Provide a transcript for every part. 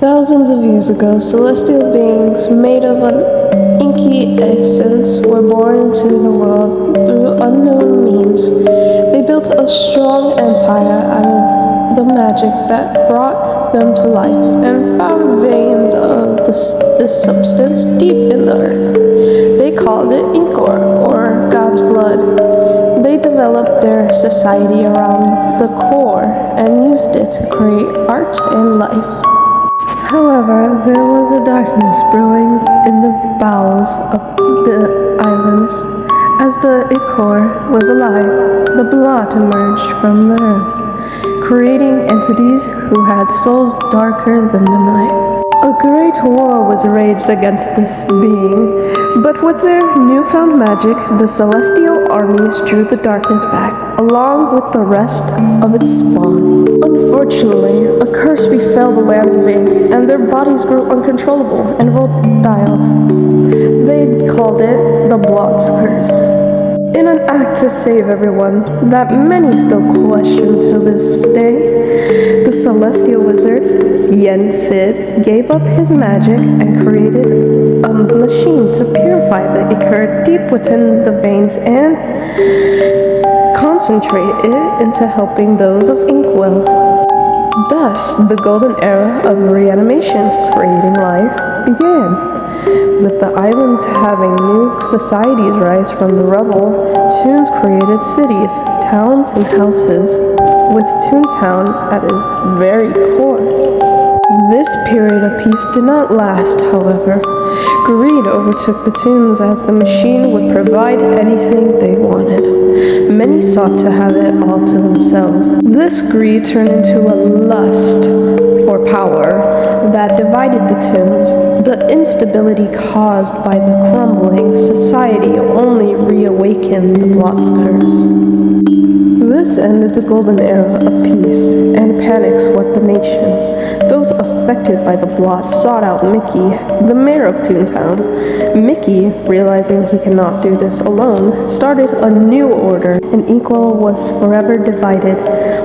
Thousands of years ago, celestial beings made of an inky essence were born into the world through unknown means. They built a strong empire out of the magic that brought them to life and found veins of this substance deep in the earth. They called it Inkor, or God's blood. They developed their society around the core and used it to create art and life. However, there was a darkness brewing in the bowels of the islands. As the Inkor was alive, the blot emerged from the earth, creating entities who had souls darker than the night. A great war was waged against this being, but with their newfound magic, the celestial armies drew the darkness back, along with the rest of its spawn. Unfortunately, a curse befell the lands of Ink, and their bodies grew uncontrollable and volatile. They called it the Blot's Curse. In an act to save everyone that many still question to this day, the celestial wizard, Yen Sid, gave up his magic and created a machine to purify the Inkor deep within the veins and concentrate it into helping those of Inkwell. Thus, the golden era of reanimation, creating life, began. With the islands having new societies rise from the rubble, Toons created cities, towns, and houses, with Toontown at its very core. This period of peace did not last, however. Greed overtook the Toons as the machine would provide anything they wanted. Many sought to have it all to themselves. This greed turned into a lust for power that divided the Toons. The instability caused by the crumbling society only reawakened the Blot's Curse. This ended the golden era of peace, and panic swept the nation. Those affected by the blot sought out Mickey, the mayor of Toontown. Mickey, realizing he cannot do this alone, started a new order, and Inkwell was forever divided.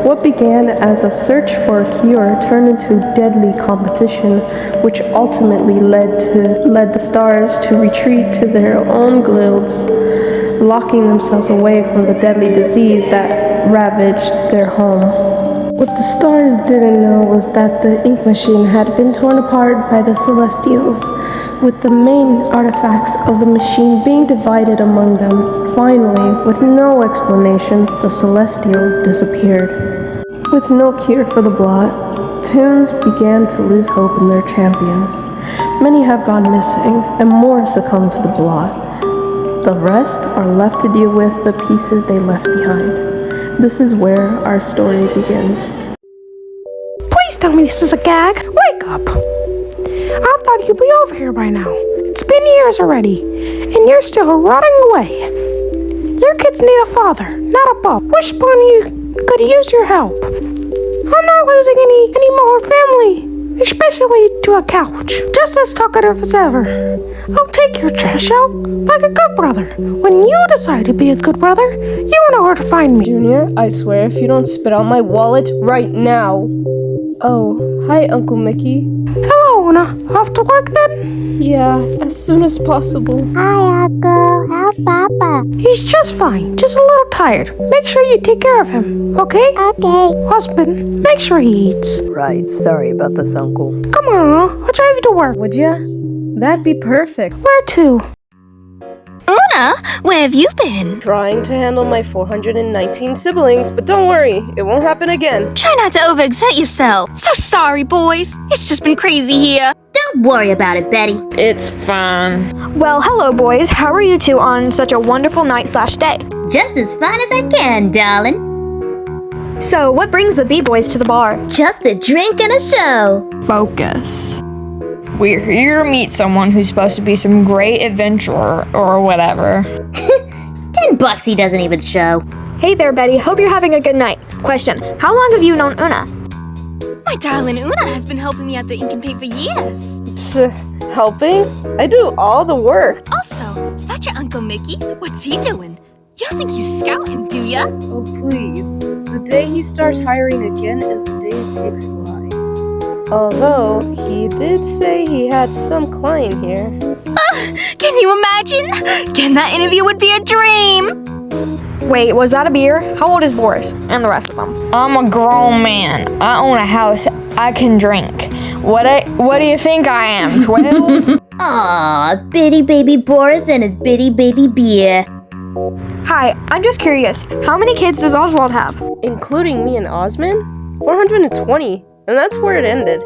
What began as a search for a cure turned into deadly competition, which ultimately led the stars to retreat to their own guilds, locking themselves away from the deadly disease that ravaged their home. What the stars didn't know was that the ink machine had been torn apart by the Celestials, with the main artifacts of the machine being divided among them. Finally, with no explanation, the Celestials disappeared. With no cure for the blot, Toons began to lose hope in their champions. Many have gone missing, and more succumbed to the blot. The rest are left to deal with the pieces they left behind. This is where our story begins. Please tell me this is a gag. Wake up. I thought you'd be over here by now. It's been years already, and you're still rotting away. Your kids need a father, not a pup. Wishbone you could use your help. I'm not losing any more family, especially to a couch. Just as talkative as ever. I'll take your trash out like a good brother. When you decide to be a good brother, you know where to find me. Junior, I swear if you don't spit out my wallet right now. Oh, hi, Uncle Mickey. Hello, Oona. Off to work then? Yeah, as soon as possible. Hi, Uncle. How's Papa? He's just fine, just a little tired. Make sure you take care of him, okay? Okay. Husband, make sure he eats. Right, sorry about this, Uncle. Come on, Oona. I'll drive you to work. Would ya? That'd be perfect. Where to? Oona, where have you been? Trying to handle my 419 siblings, but don't worry, it won't happen again. Try not to overexert yourself. So sorry, boys. It's just been crazy here. Don't worry about it, Betty. It's fun. Well, hello, boys. How are you two on such a wonderful night/day? Just as fine as I can, darling. So, what brings the B-boys to the bar? Just a drink and a show. Focus. We're here to meet someone who's supposed to be some great adventurer or whatever. $10 he doesn't even show. Hey there, Betty. Hope you're having a good night. Question, how long have you known Oona? My darling Oona has been helping me at the Ink and Paint for years. Helping? I do all the work. Also, is that your Uncle Mickey? What's he doing? You don't think he's scouting, do ya? Oh, please. The day he starts hiring again is the day pigs fly. Although, he did say he had some client here. Can you imagine? Getting that interview would be a dream. Wait, was that a beer? How old is Boris and the rest of them? I'm a grown man. I own a house. I can drink. What do you think I am, 12? Aw, bitty baby Boris and his bitty baby beer. Hi, I'm just curious. How many kids does Oswald have? Including me and Osman? 420, and that's where it ended.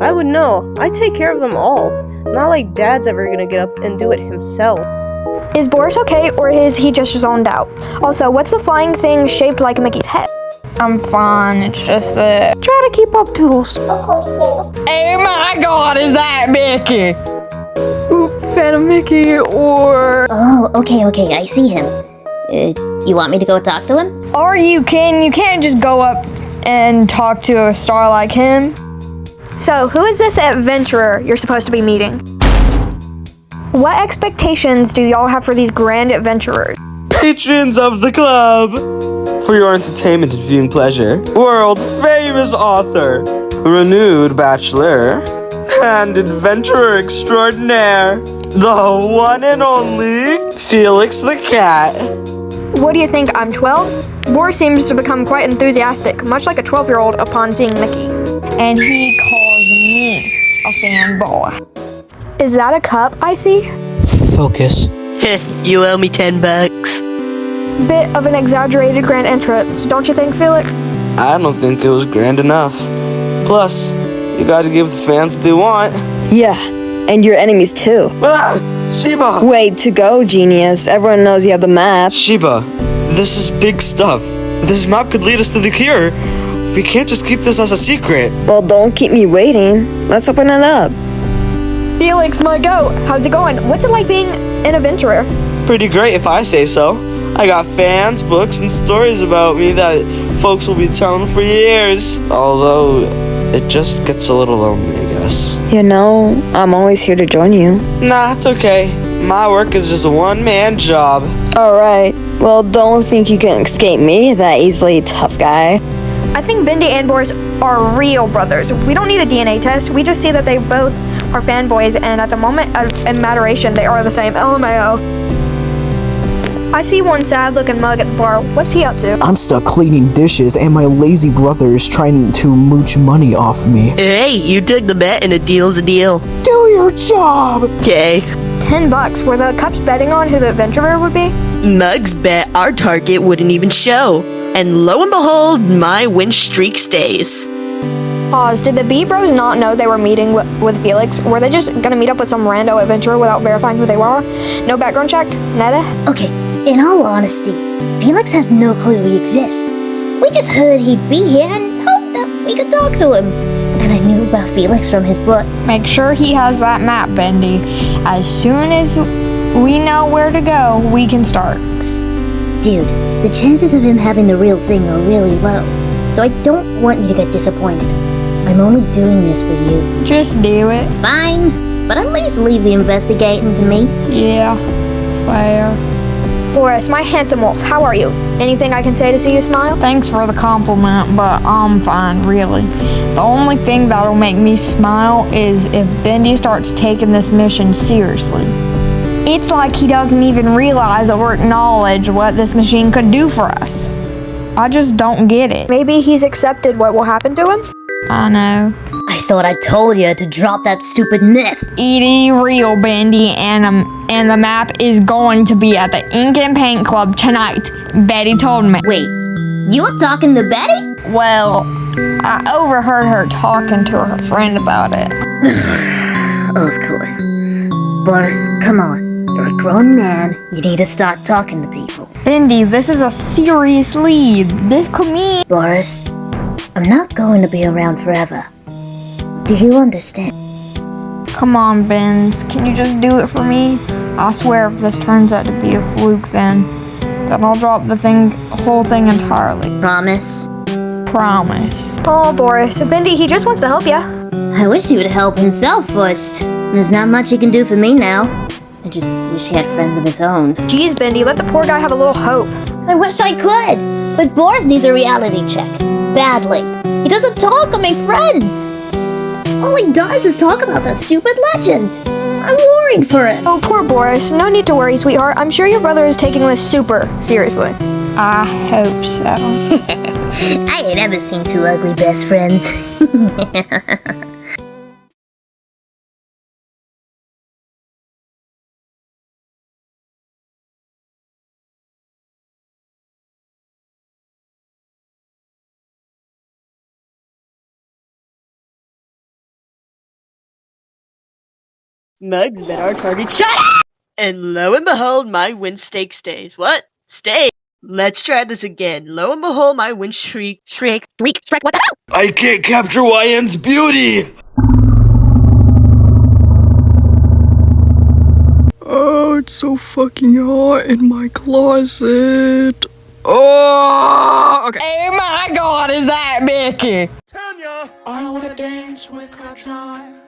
I would know. I take care of them all. Not like Dad's ever gonna get up and do it himself. Is Boris okay, or is he just zoned out? Also, what's the flying thing shaped like Mickey's head? I'm fine. It's just that. Try to keep up, Toodles. Oh my God, is that Mickey? Phantom Mickey, or... Oh, okay, I see him. You want me to go talk to him? Or you can't just go up and talk to a star like him. So, who is this adventurer you're supposed to be meeting? What expectations do y'all have for these grand adventurers? Patrons of the club! For your entertainment and viewing pleasure, world famous author, renewed bachelor, and adventurer extraordinaire, the one and only Felix the cat. What do you think, I'm 12? Boris seems to become quite enthusiastic, much like a 12-year-old upon seeing Mickey. And he calls me a fanboy. Is that a cup I see? Focus. You owe me $10. Bit of an exaggerated grand entrance, don't you think, Felix? I don't think it was grand enough. Plus, you gotta give the fans what they want. Yeah, and your enemies too. Ah! Sheba! Way to go, genius. Everyone knows you have the map. Sheba, this is big stuff. This map could lead us to the cure. We can't just keep this as a secret. Well, don't keep me waiting. Let's open it up. Felix, my goat, how's it going? What's it like being an adventurer? Pretty great if I say so. I got fans, books, and stories about me that folks will be telling for years. Although, it just gets a little lonely, I guess. You know, I'm always here to join you. Nah, it's okay. My work is just a one-man job. Alright, well, don't think you can escape me that easily, tough guy. I think Bendy and Boris are real brothers. We don't need a DNA test. We just see that they both are fanboys, and at the moment of immaduration, they are the same. LMAO. I see one sad-looking mug at the bar. What's he up to? I'm stuck cleaning dishes, and my lazy brother is trying to mooch money off me. Hey, you took the bet and a deal's a deal. Do your job! Okay. $10. Were the cups betting on who the adventurer would be? Mugs bet our target wouldn't even show. And lo and behold, my win streak stays. Pause. Did the B-Bros not know they were meeting with Felix? Were they just gonna meet up with some rando adventurer without verifying who they were? No background check? Nada? Okay, in all honesty, Felix has no clue we exist. We just heard he'd be here and hoped that we could talk to him. And I knew about Felix from his book. Make sure he has that map, Bendy. As soon as we know where to go, we can start. Dude, the chances of him having the real thing are really low. So I don't want you to get disappointed. I'm only doing this for you. Just do it. Fine, but at least leave the investigating to me. Yeah, fair. Boris, my handsome wolf, how are you? Anything I can say to see you smile? Thanks for the compliment, but I'm fine, really. The only thing that'll make me smile is if Bendy starts taking this mission seriously. It's like he doesn't even realize or acknowledge what this machine could do for us. I just don't get it. Maybe he's accepted what will happen to him? I know. I thought I told you to drop that stupid myth. It is real, Bendy, and the map is going to be at the Ink and Paint Club tonight. Betty told me. Wait, you were talking to Betty? Well, I overheard her talking to her friend about it. Of course. Boris, come on. You're a grown man. You need to start talking to people. Bendy, this is a serious lead. This could mean... Boris, I'm not going to be around forever. Do you understand? Come on, Benz. Can you just do it for me? I swear if this turns out to be a fluke, then I'll drop the whole thing entirely. Promise? Promise. Oh, Boris, Bendy, he just wants to help ya. I wish he would help himself first. There's not much he can do for me now. I just wish he had friends of his own. Jeez, Bendy, let the poor guy have a little hope. I wish I could, but Boris needs a reality check. Badly. He doesn't talk or make friends. All he does is talk about the stupid legend. I'm worried for him. Oh, poor Boris. No need to worry, sweetheart. I'm sure your brother is taking this super seriously. I hope so. I ain't ever seen two ugly best friends. Mugs bet our target shut up! And lo and behold, my win streak stays. What? Stay. Let's try this again. Lo and behold, my win streak. What the hell? I can't capture YN's beauty! Oh, it's so fucking hot in my closet. Oh, okay. Oh my god, is that Mickey? Tanya! I wanna dance with Cuphead.